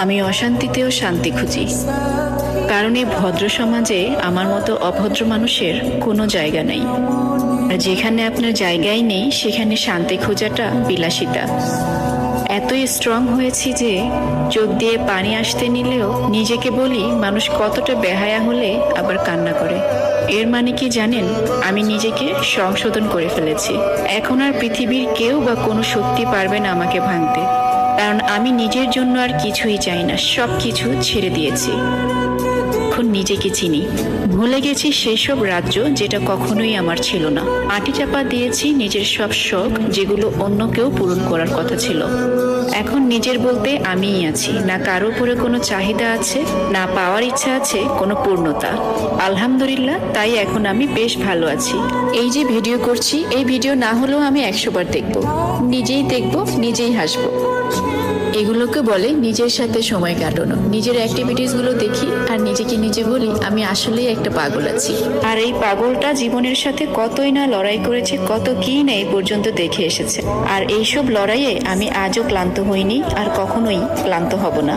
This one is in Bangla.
আমি অশান্তিতেও শান্তি খুঁজি, কারণ এই ভদ্র সমাজে আমার মতো অভদ্র মানুষের কোনো জায়গা নেই। আর যেখানে আপনার জায়গাই নেই সেখানে শান্তি খোঁজাটা বিলাসিতা। এতই স্ট্রং হয়েছি যে চোখ দিয়ে পানি আসতে নিলেও নিজেকে বলি মানুষ কতটা বেহায়া হলে আবার কান্না করে। এর মানে কি জানেন, আমি নিজেকে সংশোধন করে ফেলেছি। এখন আর পৃথিবীর কেউ বা কোনো শক্তি পারবে না আমাকে ভাঙতে, কারণ আমি নিজের জন্য আর কিছুই চাই না, সব কিছু ছেড়ে দিয়েছি। এখন নিজেকে চিনি, ভুলে গেছি সেই সব রাজ্য যেটা কখনোই আমার ছিল না। মাটি চাপা দিয়েছি নিজের সব শখ যেগুলো অন্য কেউ পূরণ করার কথা ছিল। এখন নিজের বলতে আমিই আছি, না কারো উপরে কোনো চাহিদা আছে, না পাওয়ার ইচ্ছা আছে কোনো পূর্ণতা। আলহামদুলিল্লাহ, তাই এখন আমি বেশ ভালো আছি। এই যে ভিডিও করছি, এই ভিডিও না হলেও আমি 100 বার দেখব, নিজেই দেখব, নিজেই হাসবো। এগুলোকে বলে নিজের সাথে সময় কাটানো। নিজের অ্যাক্টিভিটিস গুলো দেখি আর নিজেকে নিজে বলি আমি আসলেই একটা পাগল আছি। আর এই পাগলটা জীবনের সাথে কতই না লড়াই করেছে, কত কি না এই পর্যন্ত দেখে এসেছে। আর এইসব লড়াইয়ে আমি আজও ক্লান্ত হইনি, আর কখনোই ক্লান্ত হব না।